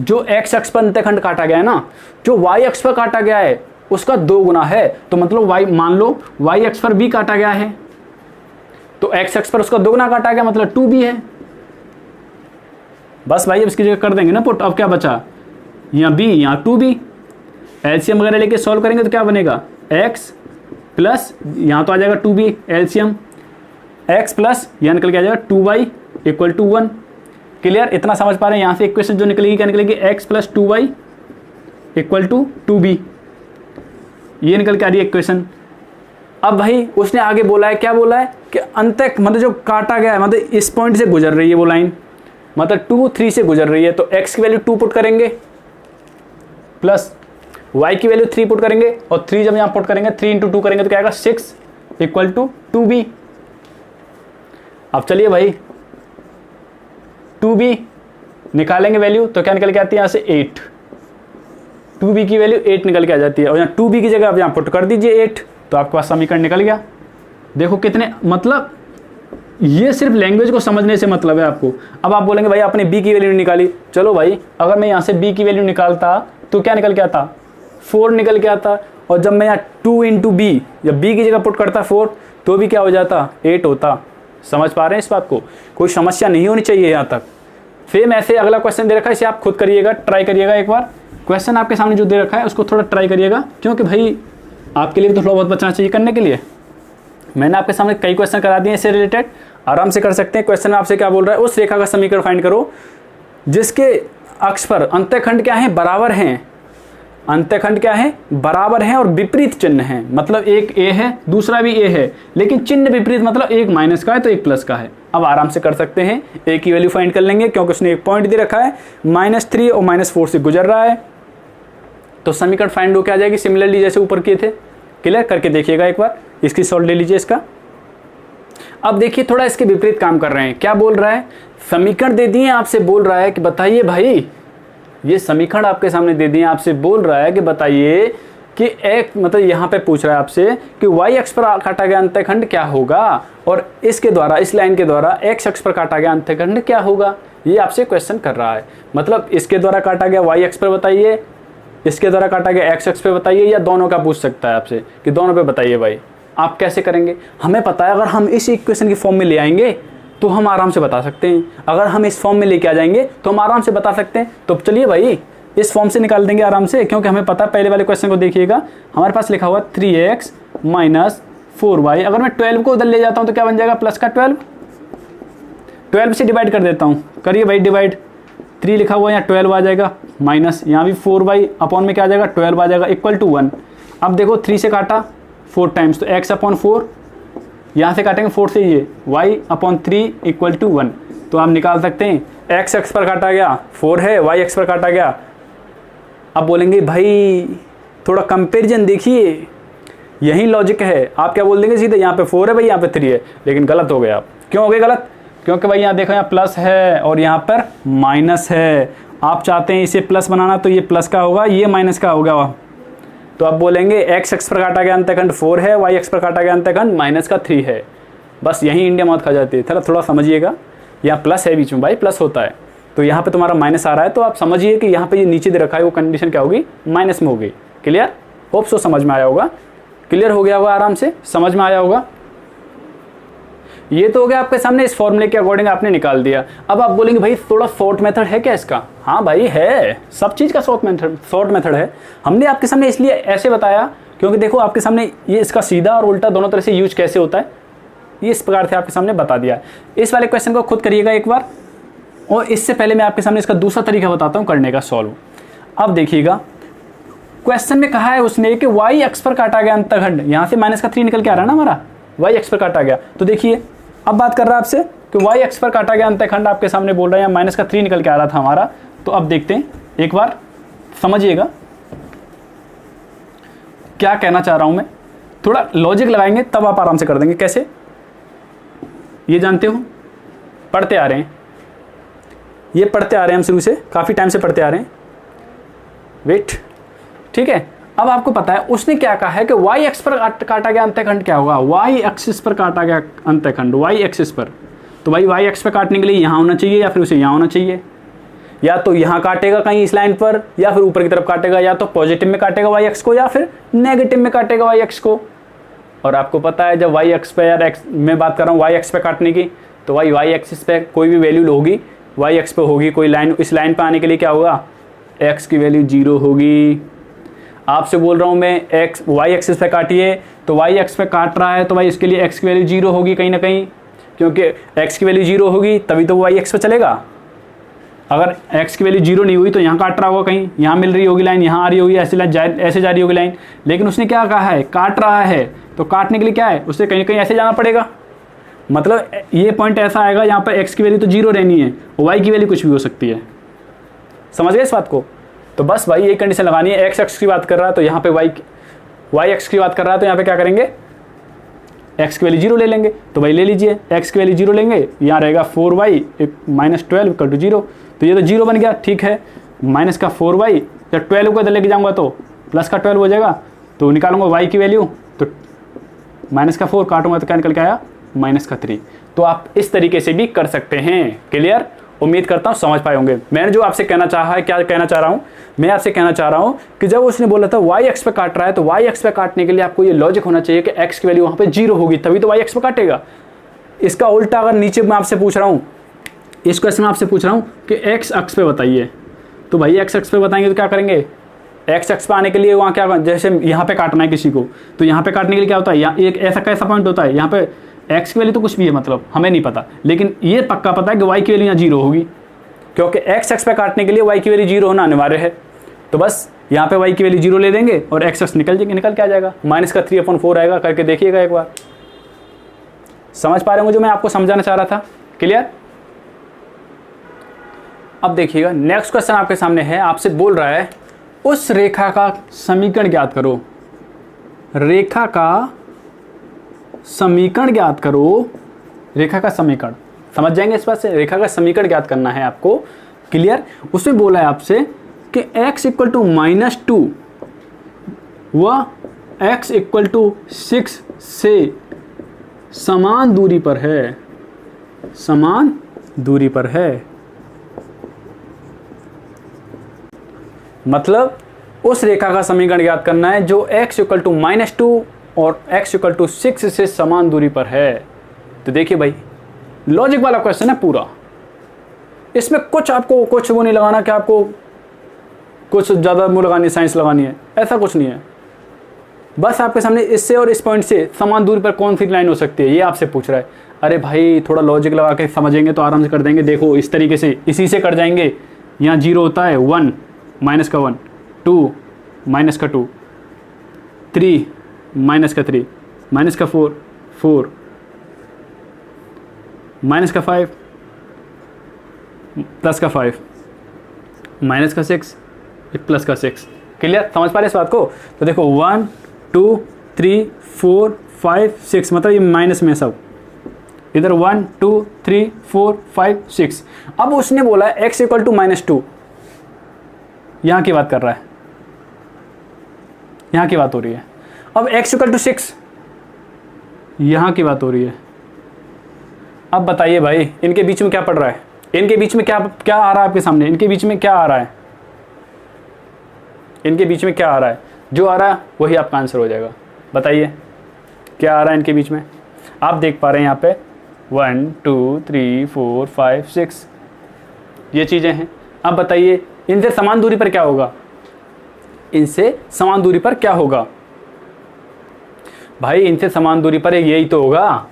जो x अक्ष पर अंत्यखंड काटा गया है ना, जो y अक्ष पर काटा गया है उसका 2 गुना है, तो मतलब y मान लो y अक्ष पर भी काटा गया है, तो x अक्ष पर उसका 2 गुना काटा गया, मतलब 2b है। बस भाई अब इसकी जगह कर देंगे ना पुट। अब क्या बचा, यहाँ b यहाँ 2b, एलसीएम वगैरह लेके सॉल्व करेंगे तो क्या बनेगा x प्लस यहाँ तो आ जाएगा 2b एलसीएम, x प्लस यहाँ निकल के आ जाएगा 2y इक्वल टू 1। क्लियर, इतना समझ पा रहे हैं। यहाँ से इक्वेशन जो निकलेगी क्या निकलेगी, x plus 2y equal to 2b, ये निकल के आ रही है इक्वेशन। अब भाई उसने आगे बोला है, क्या बोला है कि अंत मतलब जो काटा गया है, मतलब इस पॉइंट से गुजर रही है वो लाइन, मतलब 2 3 से गुजर रही है, तो x की वैल्यू 2 पुट करेंगे प्लस y की वैल्यू 3 पुट करेंगे, और 3 जब यहाँ पुट करेंगे 3 × 2 करेंगे तो क्या आएगा 6 इक्वल टू 2b। अब चलिए भाई 2b निकालेंगे वैल्यू तो क्या निकल के आती है यहाँ से 8, 2b की वैल्यू 8 निकल के आ जाती है, और यहाँ 2b की जगह आप यहाँ पुट कर दीजिए 8, तो आपके पास समीकरण निकल गया। देखो कितने, मतलब ये सिर्फ लैंग्वेज को समझने से मतलब है आपको। अब आप बोलेंगे भाई आपने b की वैल्यू निकाली, चलो भाई अगर मैं यहाँ से b की वैल्यू निकालता तो क्या निकल के आता 4 निकल के आता, और जब मैं यहाँ 2 × b या b की जगह पुट करता 4 तो भी क्या हो जाता 8 होता। समझ पा रहे हैं इस बात को, कोई समस्या नहीं होनी चाहिए यहाँ तक। फिर ऐसे अगला क्वेश्चन दे रखा है, इसे आप खुद करिएगा, ट्राई करिएगा एक बार। क्वेश्चन आपके सामने जो दे रखा है उसको थोड़ा ट्राई करिएगा, क्योंकि भाई आपके लिए भी तो थोड़ा बहुत बचना चाहिए करने के लिए। मैंने आपके सामने कई क्वेश्चन करा दिए इससे रिलेटेड, आराम से कर सकते हैं। क्वेश्चन आपसे क्या बोल रहा है, उस रेखा का समीकरण फाइंड करो जिसके अक्ष पर अंत्यखंड क्या है बराबर हैं, अंत्यखंड क्या है बराबर हैं और विपरीत चिन्ह है। मतलब एक a है दूसरा भी a है, लेकिन चिन्ह विपरीत, मतलब एक माइनस का है तो एक प्लस का है। अब आराम से कर सकते हैं, a की वैल्यू फाइंड कर लेंगे क्योंकि उसने एक पॉइंट दे रखा है -3 और -4 से गुजर रहा है, तो समीकरण फाइंड होकर आ जाएगी सिमिलरली जैसे ऊपर किए थे। क्लियर, करके देखिएगा एक बार, इसकी सॉल्व ले लीजिए इसका। अब देखिए थोड़ा इसके विपरीत काम कर रहे हैं। क्या बोल रहा है, समीकरण दे दिए आपसे, बोल रहा है कि बताइए भाई ये समीकरण आपके सामने दे दिए, आपसे बोल रहा है कि बताइए कि एक मतलब यहाँ पे पूछ रहा है आपसे कि वाई अक्ष पर काटा गया अंतःखंड क्या होगा, और इसके द्वारा, इस लाइन के द्वारा एक्स अक्ष पर काटा गया अंतःखंड क्या होगा, ये आपसे क्वेश्चन कर रहा है। मतलब इसके द्वारा काटा गया वाई अक्ष पर बताइए, इसके द्वारा काटा गया एक्स अक्ष पे बताइए, या दोनों का पूछ सकता है आपसे कि दोनों पे बताइए भाई। आप कैसे करेंगे? हमें पता है, अगर हम इस इक्वेशन की फॉर्म में ले आएंगे तो हम आराम से बता सकते हैं, अगर हम इस फॉर्म में लेके आ जाएंगे तो हम आराम से बता सकते हैं। तो चलिए भाई इस फॉर्म से निकाल देंगे आराम से, क्योंकि हमें पता है। पहले वाले क्वेश्चन को देखिएगा, हमारे पास लिखा हुआ 3x माइनस 4y। अगर मैं 12 को उधर ले जाता हूँ तो क्या बन जाएगा, प्लस का 12 से डिवाइड कर देता हूँ, करिए भाई डिवाइड। 3 लिखा हुआ यहाँ 12 आ जाएगा, माइनस यहाँ भी 4y अपॉन में क्या आ जाएगा 12 आ जाएगा, इक्वल टू 1। अब देखो 3 से काटा 4 टाइम्स, तो x अपॉन 4, यहाँ से काटेंगे 4 से ये y अपॉन 3 इक्वल टू 1। तो आप निकाल सकते हैं x अक्ष पर काटा गया 4 है, y अक्ष पर काटा गया। अब बोलेंगे भाई थोड़ा कंपेरिजन देखिए, यही लॉजिक है। आप क्या बोल देंगे सीधे, यहाँ पे 4 है भाई, यहाँ पे 3 है, लेकिन गलत हो गए आप। क्यों हो गए गलत? क्योंकि भाई यहाँ देखो, यहाँ प्लस है और यहाँ पर माइनस है। आप चाहते हैं इसे प्लस बनाना तो ये प्लस का होगा, ये माइनस का होगा। तो आप बोलेंगे एक्स अक्ष पर काटा गया अंतःखंड 4 है, वाई अक्ष पर काटा गया अंतःखंड माइनस का 3 है। बस यही इंडिया मौत खा जाती है। थोड़ा समझिएगा, यहाँ प्लस है बीच में भाई, प्लस होता है, तो यहाँ पे तुम्हारा माइनस आ रहा है, तो आप समझिए कि यहाँ पे ये नीचे दे रखा है वो कंडीशन क्या होगी, माइनस में होगी। क्लियर? होप सो समझ में आया होगा, क्लियर हो गया होगा, आराम से समझ में आया होगा। ये तो हो गया आपके सामने, इस फॉर्मूले के अकॉर्डिंग आपने निकाल दिया। अब आप बोलेंगे भाई थोड़ा शॉर्ट मेथड है क्या इसका? हाँ भाई है, सब चीज़ का शॉर्ट मेथड है। हमने आपके सामने इसलिए ऐसे बताया क्योंकि देखो आपके सामने ये इसका सीधा और उल्टा दोनों तरह से यूज कैसे होता है, ये इस प्रकार से आपके सामने बता दिया। इस वाले क्वेश्चन को खुद करिएगा एक बार, और इससे पहले मैं आपके सामने इसका दूसरा तरीका बताता हूँ करने का सॉल्व। अब देखिएगा क्वेश्चन में कहा है उसने कि वाई अक्ष पर काटा गया अंतःखंड, यहाँ से माइनस का 3 निकल के आ रहा है ना हमारा, वाई अक्ष पर काटा गया। तो देखिए अब बात कर रहा है आपसे कि वाई अक्ष पर काटा गया अंतःखंड आपके सामने बोल रहा है, यहाँ माइनस का 3 निकल के आ रहा था हमारा। तो अब देखते हैं, एक बार समझिएगा क्या कहना चाह रहा हूं मैं, थोड़ा लॉजिक लगाएंगे तब आप आराम से कर देंगे। कैसे? ये जानते हो, पढ़ते आ रहे हैं, ये पढ़ते आ रहे हैं हम शुरू से, काफ़ी टाइम से पढ़ते आ रहे हैं। वेट, ठीक है। अब आपको पता है उसने क्या कहा है कि वाई एक्स पर काटा गया अंतःखंड क्या होगा, वाई एक्सिस पर काटा गया अंतःखंड, वाई एक्सिस पर। तो भाई वाई एक्स पर काटने के लिए यहाँ होना चाहिए या फिर उसे यहाँ होना चाहिए, या तो यहाँ काटेगा कहीं इस लाइन पर, या फिर ऊपर की तरफ काटेगा, या तो पॉजिटिव में काटेगा वाई एक्स को, या फिर नेगेटिव में काटेगा वाई एक्स को। और आपको पता है जब वाई एक्स पे, यार एक्स मैं बात कर रहा हूँ वाई एक्स पे काटने की, तो वाई एक्सिस पे कोई भी वैल्यू होगी वाई एक्स पे होगी, कोई लाइन, इस लाइन पे आने के लिए क्या होगा, एक्स की वैल्यू 0 होगी। आपसे बोल रहा हूँ मैं एक्स वाई एक्सिस पे काटिए, तो वाई एक्स पे काट रहा है तो भाई इसके लिए एक्स की वैल्यू 0 होगी कहीं ना कहीं, क्योंकि एक्स की वैल्यू 0 होगी तभी तो वाई एक्स पे चलेगा। अगर एक्स की वैल्यू 0 नहीं हुई तो यहाँ काट रहा होगा कहीं, यहाँ मिल रही होगी लाइन, यहाँ आ रही होगी, ऐसे लाइन ऐसे जा रही होगी लाइन। लेकिन उसने क्या कहा है, काट रहा है, तो काटने के लिए क्या है, उससे कहीं ना कहीं ऐसे जाना पड़ेगा। मतलब ये पॉइंट ऐसा आएगा यहाँ पर एक्स की वैल्यू तो 0 रहनी है, वाई की वैल्यू कुछ भी हो सकती है। समझ गए इस बात को? तो बस भाई ये कंडीशन लगानी है। एक्स एक्स की बात कर रहा है तो यहाँ पे वाई एक्स की बात कर रहा है तो यहाँ पे क्या करेंगे, एक्स की वैल्यू 0 ले लेंगे। तो भाई ले लीजिए, एक्स की वैल्यू 0 लेंगे, यहाँ रहेगा 4y माइनस 12 इक्वल टू 0। तो ये तो 0 बन गया, ठीक है। माइनस का 4y, जब 12 को इधर लेके जाऊँगा तो प्लस का 12 हो जाएगा। तो निकालूंगा y की वैल्यू, तो माइनस का 4 काटूंगा तो क्या निकल के आया, माइनस का 3। तो आप इस तरीके से भी कर सकते हैं। क्लियर? उम्मीद करता हूँ समझ पाए होंगे। मैंने जो आपसे कहना चाहा है, क्या कहना चाह रहा हूँ, मैं आपसे कहना चाह रहा हूँ कि जब उसने बोला था वाई एक्स पे काट रहा है, तो वाई एक्स पे काटने के लिए आपको ये लॉजिक होना चाहिए कि एक्स की वैल्यू वहाँ पे 0 होगी तभी तो वाई एक्स पे काटेगा। इसका उल्टा अगर नीचे मैं आपसे पूछ रहा हूँ, इस क्वेश्चन में आपसे पूछ रहा हूँ कि एक्स अक्ष पे बताइए, तो भाई एक्स अक्ष पे बताएंगे तो क्या करेंगे, एक्स अक्ष पे आने के लिए वहाँ क्या, जैसे यहाँ पे काटना है किसी को, तो यहाँ पे काटने के लिए क्या होता है, यहाँ एक ऐसा कैसा पॉइंट होता है, यहाँ पे एक्स की वैल्यू तो कुछ भी है, मतलब हमें नहीं पता, लेकिन ये पक्का पता है कि वाई की वैल्यू यहाँ 0 होगी, क्योंकि एक्स एक्स पे काटने के लिए वाई की वैल्यू 0 होना अनिवार्य है। तो बस यहाँ पे वाई की वैल्यू 0 ले देंगे और एक्स एक्स निकल के आ जाएगा, माइनस का 3/4 आएगा। करके देखिएगा एक बार, समझ पा रहे होंगे जो मैं आपको समझाना चाह रहा था। क्लियर? अब देखिएगा नेक्स्ट क्वेश्चन आपके सामने है, आपसे बोल रहा है उस रेखा का समीकरण ज्ञात करो, रेखा का समीकरण ज्ञात करो, रेखा का समीकरण। समझ जाएंगे इस बात से, रेखा का समीकरण ज्ञात करना है आपको। क्लियर? उसमें बोला है आपसे कि x इक्वल टू -2 व x इक्वल टू 6 से समान दूरी पर है, समान दूरी पर है। मतलब उस रेखा का समीकरण ज्ञात करना है जो x इक्वल टू -2 और x इक्वल टू 6 से समान दूरी पर है। तो देखिए भाई, लॉजिक वाला क्वेश्चन है पूरा, इसमें कुछ आपको कुछ वो नहीं लगाना कि आपको कुछ ज़्यादा वो लगानी है, साइंस लगानी है, ऐसा कुछ नहीं है। बस आपके सामने इससे और इस पॉइंट से समान दूरी पर कौन सी लाइन हो सकती है ये आपसे पूछ रहा है। अरे भाई थोड़ा लॉजिक लगा के समझेंगे तो आराम से कर देंगे। देखो इस तरीके से इसी से कर जाएंगे। यहाँ 0 होता है, 1 माइनस का 1, 2 माइनस का 2, 3 माइनस का 3, माइनस का 4, 4 माइनस का 5, प्लस का 5, माइनस का 6, प्लस का 6। क्लियर, समझ पा रहे इस बात को? तो देखो 1 2 3 4 5 6, मतलब ये माइनस में सब इधर 1 2 3 4 5 6। अब उसने बोला है x इक्वल टू -2, यहाँ की बात कर रहा है, यहाँ की बात हो रही है। अब x इक्वल टू 6, यहाँ की बात हो रही है। अब बताइए भाई इनके बीच में क्या पड़ रहा है, इनके बीच में क्या क्या आ रहा है आपके सामने, इनके बीच में क्या आ रहा है, इनके बीच में क्या आ रहा है? जो आ रहा है वही आपका आंसर हो जाएगा। बताइए क्या आ रहा है इनके बीच में? आप देख पा रहे हैं यहाँ पे 1 2 3 4 5 6 ये चीज़ें हैं। अब बताइए इनसे समान दूरी पर क्या होगा, इनसे समान दूरी पर क्या होगा? भाई इनसे समान दूरी पर यही तो होगा,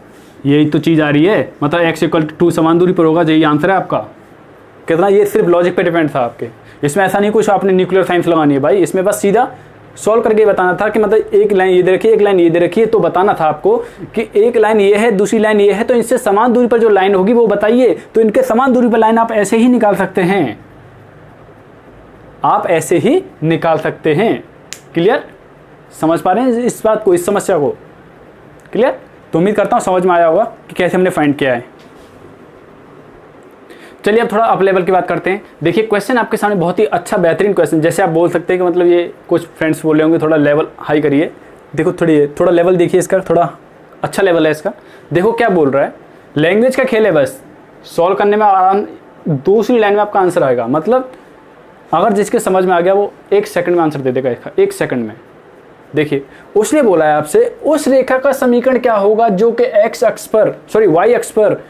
यही तो चीज़ आ रही है, मतलब x इक्वल टू 2 समान दूरी पर होगा, यही आंसर है आपका। कितना, ये सिर्फ लॉजिक पे डिपेंड था आपके, इसमें ऐसा नहीं कुछ आपने न्यूक्लियर साइंस लगानी है भाई, इसमें बस सीधा सॉल्व करके बताना था कि मतलब एक लाइन ये दे रखी है, एक लाइन ये दे रखी है, तो बताना था आपको कि एक लाइन ये है, दूसरी लाइन ये है, तो इनसे समान दूरी पर जो लाइन होगी वो बताइए। तो इनके समान दूरी पर लाइन आप ऐसे ही निकाल सकते हैं, आप ऐसे ही निकाल सकते हैं। क्लियर, समझ पा रहे हैं इस बात को, इस समस्या को? क्लियर, तो उम्मीद करता हूँ समझ में आया होगा कि कैसे हमने फाइंड किया है। चलिए अब थोड़ा अप लेवल की बात करते हैं। देखिए क्वेश्चन आपके सामने बहुत ही अच्छा बेहतरीन क्वेश्चन, जैसे आप बोल सकते हैं कि मतलब ये कुछ फ्रेंड्स बोल रहे होंगे थोड़ा लेवल हाई करिए। देखो थोड़ा लेवल देखिए इसका, थोड़ा अच्छा लेवल है इसका। देखो क्या बोल रहा है, लैंग्वेज का खेल है, बस सॉल्व करने में आराम, दूसरी लाइन में आपका आंसर आएगा। मतलब अगर जिसके समझ में आ गया वो 1 सेकंड में आंसर दे देगा, 1 सेकंड में। देखिए उसने बोला है आपसे उस रेखा का समीकरण क्या होगा जो कि y अक्ष पर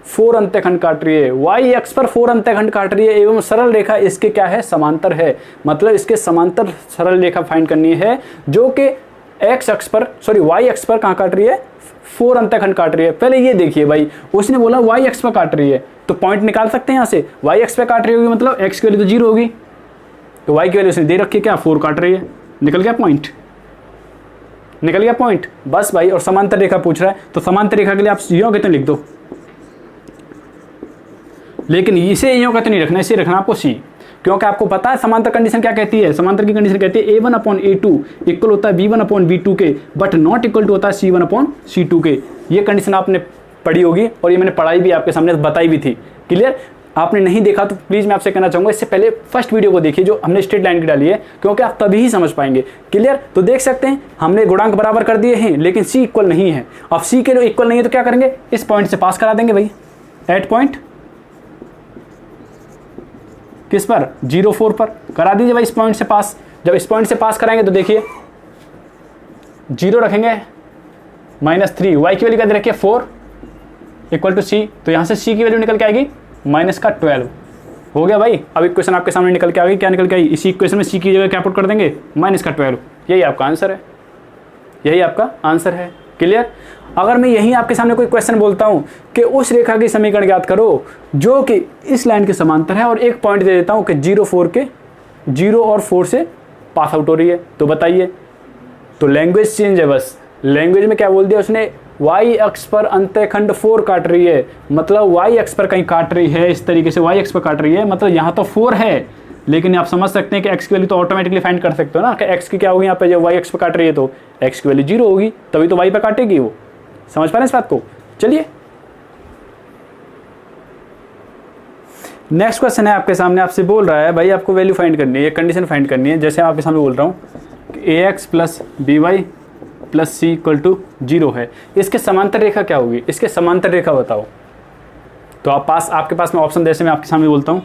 4 अंत्यखंड काट रही है, y अक्ष पर 4 अंत्यखंड काट रही है एवं सरल रेखा इसके क्या है, समांतर है। मतलब इसके समांतर सरल रेखा फाइंड करनी है जो कि y अक्ष पर कहाँ काट रही है, 4 अंत्यखंड काट रही है। पहले ये देखिए भाई, उसने बोला y अक्ष पर काट रही है, तो पॉइंट निकाल सकते हैं यहाँ से। y अक्ष पर काट रही होगी मतलब x की वैल्यू तो 0 होगी, तो y की वैल्यू उसने दे रखी है क्या, 4 काट रही है। निकल गया पॉइंट, निकल गया पॉइंट, बस भाई। और समांतर रेखा पूछ रहा है, तो समांतर रेखा के लिए आप यूं कहते लिख दो, लेकिन इसे यूं कहते नहीं रखना, इसे रखना आपको सी, क्योंकि आपको पता है समांतर कंडीशन क्या कहती है। समांतर की कंडीशन कहती है a1/a2 इक्वल होता है b1/b2 के, बट नॉट इक्वल टू होता है c1/c2 के। ये कंडीशन आपने पढ़ी होगी और ये मैंने पढ़ाई भी आपके सामने बताई भी थी। क्लियर, आपने नहीं देखा तो प्लीज़ मैं आपसे कहना चाहूँगा इससे पहले फर्स्ट वीडियो को देखिए जो हमने स्ट्रेट लाइन की डाली है, क्योंकि आप तभी ही समझ पाएंगे। क्लियर, तो देख सकते हैं हमने गुणांक बराबर कर दिए हैं, लेकिन सी इक्वल नहीं है। अब सी के लिए इक्वल नहीं है तो क्या करेंगे, इस पॉइंट से पास करा देंगे भाई, एट पॉइंट किस पर, 0 4 पर करा दीजिए भाई इस पॉइंट से पास। जब इस पॉइंट से पास कराएंगे तो देखिए 0 रखेंगे, -3, y की वैल्यू क्या दे रखी है 4 इक्वल टू सी, तो यहाँ से c की वैल्यू निकल के आएगी -12। हो गया भाई। अब इक्वेशन आपके सामने निकल के आ गई, क्या निकल के आई, इसी इक्वेशन में c की जगह क्या पुट कर देंगे, -12। यही आपका आंसर है, यही आपका आंसर है। क्लियर, अगर मैं यही आपके सामने कोई क्वेश्चन बोलता हूँ कि उस रेखा की समीकरण ज्ञात करो जो कि इस लाइन के समांतर है और एक पॉइंट दे देता हूँ कि 0 और 4 से पास आउट हो रही है, तो बताइए। तो लैंग्वेज चेंज है, बस लैंग्वेज में क्या बोल दिया उसने, y अक्ष पर अंत्यखंड 4 काट रही है, मतलब y अक्ष पर कहीं काट रही है, इस तरीके से y अक्ष पर काट रही है, मतलब यहाँ तो 4 है, लेकिन आप समझ सकते हैं कि x की वैल्यू तो ऑटोमेटिकली फाइंड कर सकते हो ना कि x की क्या होगी यहाँ पे, जब y अक्ष पर काट रही है तो x की वैल्यू 0 होगी, तभी तो y पर काटेगी वो। समझ पा रहे हैं इस बात को? चलिए नेक्स्ट क्वेश्चन है आपके सामने, आपसे बोल रहा है भाई आपको वैल्यू फाइंड करनी है, कंडीशन फाइंड करनी है। जैसे आपके सामने बोल रहा हूँ A X plus B Y plus C equal to 0 है, इसके समांतर रेखा क्या होगी, इसके समांतर रेखा बताओ। तो आपके पास में ऑप्शन जैसे मैं आपके सामने बोलता हूँ,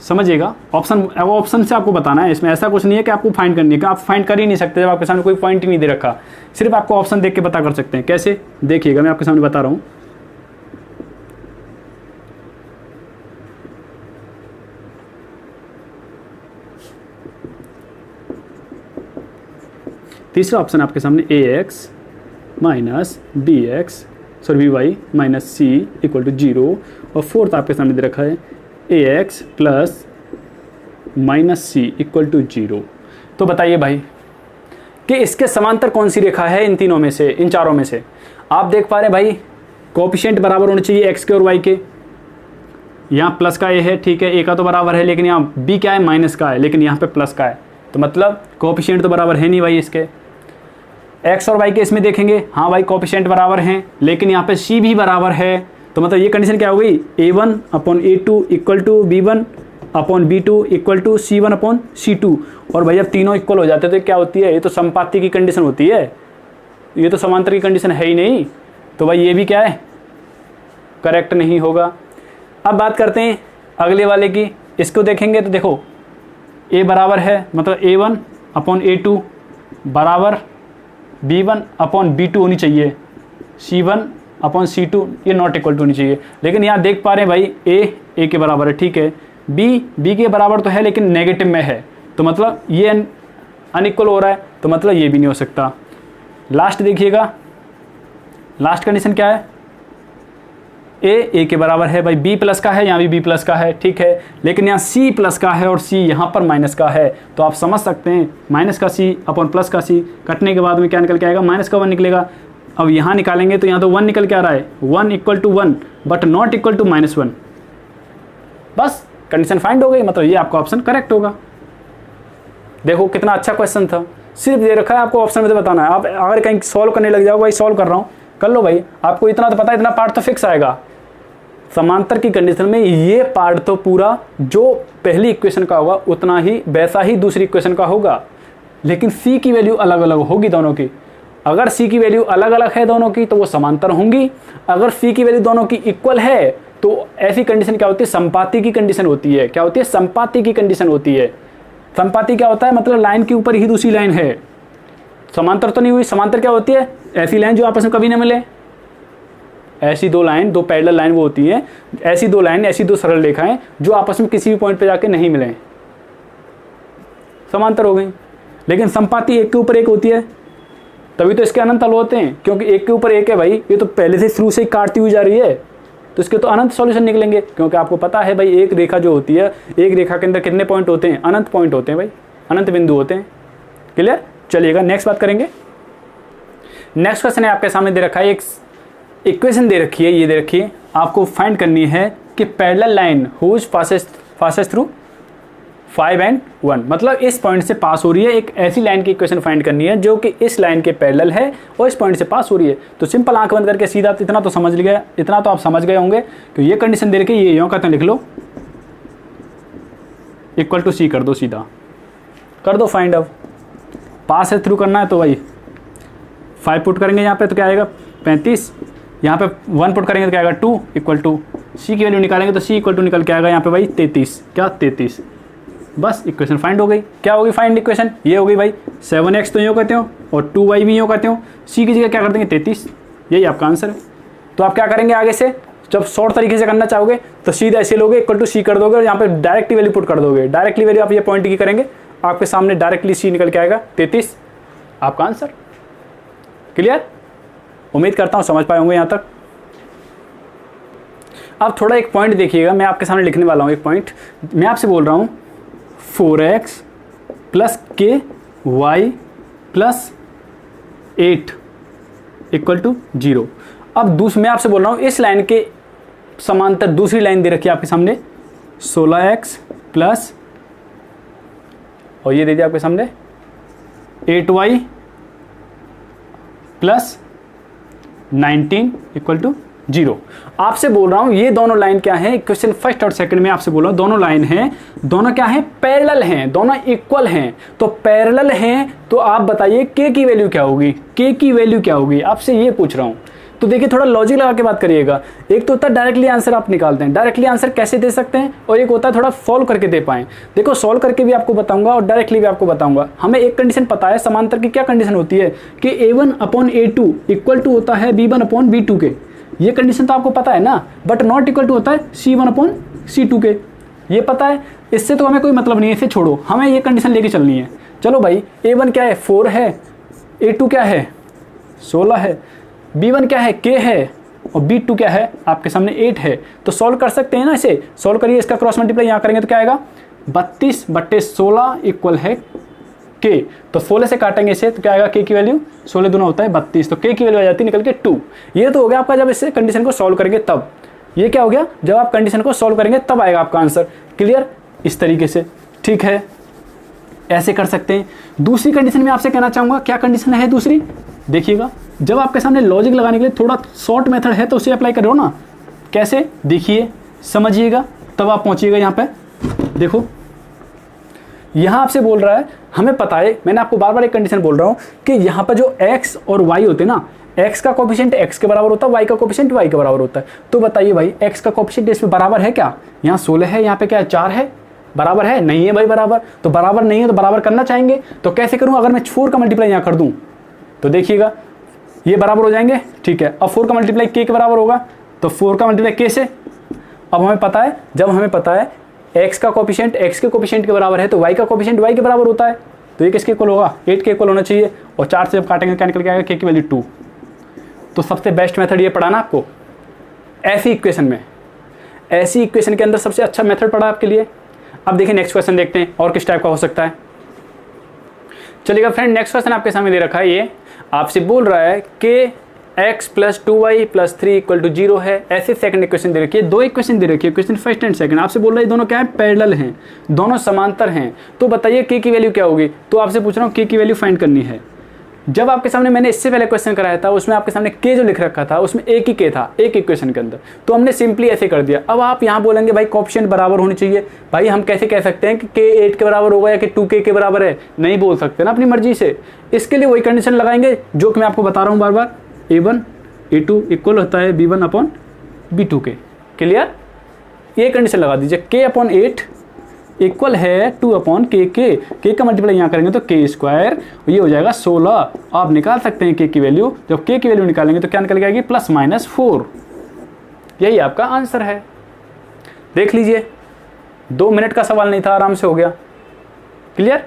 समझिएगा। ऑप्शन से आपको बताना है, इसमें ऐसा कुछ नहीं है कि आपको फाइंड करनी है, कि आप फाइंड कर ही नहीं सकते जब आपके सामने कोई पॉइंट ही नहीं दे रखा। सिर्फ आपको ऑप्शन देख के पता कर सकते हैं। कैसे, देखिएगा मैं आपके सामने बता रहा हूँ। तीसरा ऑप्शन आपके सामने A X minus B X B Y minus C equal to 0, और फोर्थ आपके सामने दे रखा है A X plus minus C equal to 0। तो बताइए भाई कि इसके समांतर कौन सी रेखा है इन तीनों में से, इन चारों में से। आप देख पा रहे हैं भाई कोएफिशिएंट बराबर होने चाहिए एक्स के और वाई के। यहाँ प्लस का ए है, ठीक है, ए का तो बराबर है, लेकिन यहाँ बी क्या है, माइनस का है, लेकिन यहाँ पे प्लस का है, तो मतलब कोएफिशिएंट तो बराबर है नहीं भाई इसके। एक्स और वाई के इसमें देखेंगे, हाँ भाई कोएफिशिएंट बराबर हैं, लेकिन यहाँ पे सी भी बराबर है, तो मतलब ये कंडीशन क्या हो गई, a1 upon a2 equal to b1 upon b2 equal to c1 upon c2। और भाई अब तीनों इक्वल हो जाते तो क्या होती है, ये तो संपाती की कंडीशन होती है, ये तो समांतर की कंडीशन है ही नहीं, तो भाई ये भी क्या है, करेक्ट नहीं होगा। अब बात करते हैं अगले वाले की, इसको देखेंगे तो देखो a बराबर है, मतलब a1 अपॉन a2 बराबर b1 अपॉन b2 होनी चाहिए, c1 अपॉन c2 ये नॉट इक्वल टू होनी चाहिए। लेकिन यहाँ देख पा रहे हैं भाई a के बराबर है, ठीक है, b के बराबर तो है लेकिन नेगेटिव में है, तो मतलब ये अनइक्वल हो रहा है, तो मतलब ये भी नहीं हो सकता। लास्ट देखिएगा, लास्ट कंडीशन क्या है, a के बराबर है भाई, b प्लस का है, यहाँ भी b प्लस का है, ठीक है, लेकिन यहाँ c प्लस का है और c यहाँ पर माइनस का है, तो आप समझ सकते हैं माइनस का c अपॉन प्लस का c कटने के बाद में क्या निकल के आएगा, माइनस का 1 निकलेगा। अब यहाँ निकालेंगे तो यहाँ तो 1 निकल के आ रहा है, 1 equal to 1 but not equal to -1, बस कंडीशन फाइंड हो गई, मतलब ये आपका ऑप्शन करेक्ट होगा। देखो कितना अच्छा क्वेश्चन था, सिर्फ दे रखा है आपको ऑप्शन में से बताना है। आप अगर कहीं सॉल्व करने लग जाओ, भाई सॉल्व कर रहा हूँ, कर लो भाई, आपको इतना तो पता है, इतना पार्ट तो फिक्स आएगा। समांतर की कंडीशन में ये पार्ट तो पूरा जो पहली इक्वेशन का होगा उतना ही वैसा ही दूसरी इक्वेशन का होगा, लेकिन सी की वैल्यू अलग अलग होगी दोनों की। अगर सी की वैल्यू अलग अलग है दोनों की तो वो समांतर होंगी, अगर सी की वैल्यू दोनों की इक्वल है तो ऐसी कंडीशन क्या होती है, संपाती की कंडीशन होती है। क्या होती है, संपाती की कंडीशन होती है। संपाती क्या होता है, मतलब लाइन के ऊपर ही दूसरी लाइन है, समांतर तो नहीं हुई। समांतर क्या होती है, ऐसी लाइन जो आपस में कभी ना मिले, ऐसी दो लाइन, दो पैरेलल लाइन वो होती है, ऐसी दो लाइन, ऐसी दो सरल रेखाएं जो आपस में किसी भी पॉइंट पे जाके नहीं मिले, समांतर हो गई। लेकिन संपाती एक के ऊपर एक होती है, तभी तो इसके अनंत हल होते हैं, क्योंकि एक के ऊपर एक है भाई, ये तो पहले से शुरू से ही काटती हुई जा रही है, तो इसके तो अनंत सॉल्यूशन निकलेंगे। क्योंकि आपको पता है भाई एक रेखा जो होती है, एक रेखा के अंदर कितने पॉइंट होते हैं, अनंत पॉइंट होते हैं भाई, अनंत बिंदु होते हैं। क्लियर, चलिएगा नेक्स्ट बात करेंगे। नेक्स्ट क्वेश्चन है आपके सामने दे रखा है, एक इक्वेशन दे रखी है, ये दे रखी है, आपको फाइंड करनी है कि parallel line whose passes through 5 and 1, मतलब इस पॉइंट से पास हो रही है, एक ऐसी लाइन की इक्वेशन फाइंड करनी है जो कि इस लाइन के पैरेलल है और इस पॉइंट से पास हो रही है। तो सिंपल आंख बंद करके सीधा इतना तो समझ गया, इतना तो आप समझ गए होंगे कि ये कंडीशन दे रखी है, ये यूँ कहते हैं, लिख लो इक्वल टू सी कर दो, सीधा कर दो फाइंड। अब पास है थ्रू करना है तो भाई 5 पुट करेंगे यहाँ पे तो क्या आएगा 35, यहाँ पे 1 पुट करेंगे तो क्या आएगा 2 इक्वल टू सी की वैल्यू निकालेंगे तो सी इक्वल टू निकल के आएगा यहाँ पे भाई 33, क्या 33। बस इक्वेशन फाइंड हो गई। क्या होगी फाइंड इक्वेशन, ये हो गई भाई 7x तो यूँ कहते हो और 2y भी यूँ कहते हो, सी की जगह क्या कर देंगे 33, यही आपका आंसर है। तो आप क्या करेंगे आगे से, जब शॉर्ट तरीके से करना चाहोगे तो सीधा ऐसे लोगे इक्वल टू सी कर दोगे और यहाँ पे डायरेक्टली वैल्यू पुट कर दोगे। डायरेक्टली वैल्यू आप ये पॉइंट की करेंगे, आपके सामने डायरेक्टली सी निकल के आएगा 33, आपका आंसर। क्लियर, उम्मीद करता हूँ समझ पाए होंगे यहाँ तक। अब थोड़ा एक पॉइंट देखिएगा, मैं आपके सामने लिखने वाला हूँ एक पॉइंट। मैं आपसे बोल रहा हूँ 4x प्लस के वाई प्लस 8 इक्वल टू 0। अब मैं आपसे बोल रहा हूँ इस लाइन के समांतर दूसरी लाइन दे रखी है आपके सामने 16x प्लस, और ये दे दिया आपके सामने 8y प्लस 19 इक्वल टू 0। आपसे बोल रहा हूं ये दोनों लाइन क्या है, क्वेश्चन फर्स्ट और सेकंड में आपसे बोल रहा हूं दोनों लाइन हैं, दोनों क्या है, पैरेलल हैं, दोनों इक्वल हैं। तो पैरेलल हैं तो आप बताइए k की वैल्यू क्या होगी, k की वैल्यू क्या होगी, आपसे ये पूछ रहा हूं। तो देखिए थोड़ा लॉजिक लगा के बात करिएगा। एक तो होता है डायरेक्टली आंसर आप निकालते हैं, डायरेक्टली आंसर कैसे दे सकते हैं, और एक होता है थोड़ा सॉल्व करके दे पाएं। देखो सॉल्व करके भी आपको बताऊंगा और डायरेक्टली भी आपको बताऊंगा। हमें एक कंडीशन पता है, समांतर की क्या कंडीशन होती है कि a1/a2 इक्वल टू होता है b1/b2 के। ये कंडीशन तो आपको पता है ना, बट नॉट इक्वल टू होता है c1/c2 के, ये पता है। इससे तो हमें कोई मतलब नहीं है, इसे छोड़ो, हमें ये कंडीशन लेके चलनी है। चलो भाई a1 क्या है 4 है, a2 क्या है 16 है, b1 क्या है k है, और b2 क्या है आपके सामने 8 है। तो सॉल्व कर सकते हैं ना, इसे सॉल्व करिए, इसका क्रॉस मल्टीप्लाई यहाँ करेंगे तो क्या आएगा 32/16 इक्वल है k। तो 16 से काटेंगे इसे तो क्या आएगा, k की वैल्यू 16 दूना होता है 32, तो k की वैल्यू आ जाती है निकल के 2। ये तो हो गया आपका जब इससे कंडीशन को सॉल्व करेंगे तब। ये क्या हो गया, जब आप कंडीशन को सॉल्व करेंगे तब आएगा आपका आंसर। क्लियर, इस तरीके से, ठीक है, ऐसे कर सकते हैं। दूसरी कंडीशन में आपसे कहना चाहूँगा, क्या कंडीशन है दूसरी, देखिएगा। जब आपके सामने लॉजिक लगाने के लिए थोड़ा शॉर्ट मेथड है तो उसे अप्लाई करो ना। कैसे, देखिए समझिएगा तब आप पहुँचिएगा यहाँ पे। देखो यहाँ आपसे बोल रहा है, हमें पता है, मैंने आपको बार बार एक कंडीशन बोल रहा हूँ कि यहाँ पर जो x और y होते हैं ना, x का कोफिशिएंट x के बराबर होता है, y का कोफिशिएंट y के बराबर होता है। तो बताइए भाई x का कोफिशिएंट इसमें बराबर है क्या, यहाँ 16 है, यहाँ पे क्या है 4 है, बराबर है, नहीं है भाई बराबर। तो बराबर नहीं है तो बराबर करना चाहेंगे, तो कैसे करूँ, अगर मैं 4 का मल्टीप्लाई यहाँ कर दूँ तो देखिएगा ये बराबर हो जाएंगे, ठीक है। अब 4 का मल्टीप्लाई k के बराबर होगा, तो 4 का मल्टीप्लाई k से। अब हमें पता है, जब हमें पता है x का कोफिशिएंट x के कोफिशिएंट के बराबर है तो y का कोफिशिएंट y के बराबर होता है, तो ये किसके इक्वल होगा, 8 के इक्वल होना चाहिए। और 4 से जब काटेंगे क्या निकल के आएगा, k की वैल्यू 2। तो सबसे बेस्ट मेथड ये पढ़ा ना आपको, ऐसी इक्वेशन में, ऐसी इक्वेशन के अंदर सबसे अच्छा मेथड पड़ा आपके लिए। अब देखिए नेक्स्ट क्वेश्चन देखते हैं और किस टाइप का हो सकता है। चलिएगा फ्रेंड, नेक्स्ट क्वेश्चन आपके सामने दे रखा है, ये आपसे बोल रहा है कि x + 2y + 3 = 0 है। ऐसे सेकंड इक्वेशन दे रखी है, दो इक्वेशन दे रखी है, क्वेश्चन फर्स्ट एंड सेकंड। आपसे बोल रहा है दोनों क्या है, पैरेलल हैं, दोनों समांतर हैं। तो बताइए k की वैल्यू क्या होगी। तो आपसे पूछ रहा हूँ k की वैल्यू फाइंड करनी है। जब आपके सामने मैंने इससे पहले क्वेश्चन कराया था उसमें आपके सामने k जो लिख रखा था उसमें एक ही k था एक इक्वेशन के अंदर, तो हमने सिंपली ऐसे कर दिया। अब आप यहाँ बोलेंगे भाई कोफिशिएंट बराबर होनी चाहिए। भाई हम कैसे कह सकते हैं कि k 8 के बराबर होगा या कि 2k के बराबर है, नहीं बोल सकते ना अपनी मर्जी से। इसके लिए वही कंडीशन लगाएंगे जो कि मैं आपको बता रहा हूँ बार बार, a1 a2 इक्वल होता है b1/b2 के। क्लियर, ये कंडीशन लगा दीजिए, k/8 इक्वल है 2/k का मल्टीप्लाई यहाँ करेंगे तो k², ये हो जाएगा 16। आप निकाल सकते हैं k की वैल्यू, जब k की वैल्यू निकालेंगे तो क्या निकल जाएगी, +-4। यही आपका आंसर है। देख लीजिए, 2 मिनट का सवाल नहीं था, आराम से हो गया। क्लियर,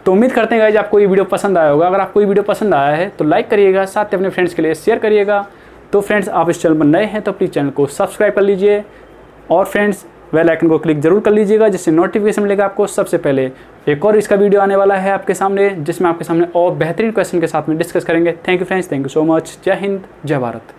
तो उम्मीद करते हैं गाइस आपको ये वीडियो पसंद आया होगा। अगर आपको ये वीडियो पसंद आया है तो लाइक करिएगा, साथ ही अपने फ्रेंड्स के लिए शेयर करिएगा। तो फ्रेंड्स आप इस चैनल पर नए हैं तो प्लीज़ चैनल को सब्सक्राइब कर लीजिए, और फ्रेंड्स बेल आइकन को क्लिक जरूर कर लीजिएगा, जिससे नोटिफिकेशन मिलेगा आपको सबसे पहले। एक और इसका वीडियो आने वाला है आपके सामने, जिसमें आपके सामने और बेहतरीन क्वेश्चन के साथ में डिस्कस करेंगे। Thank you friends, thank you so much. जय हिंद, जय भारत।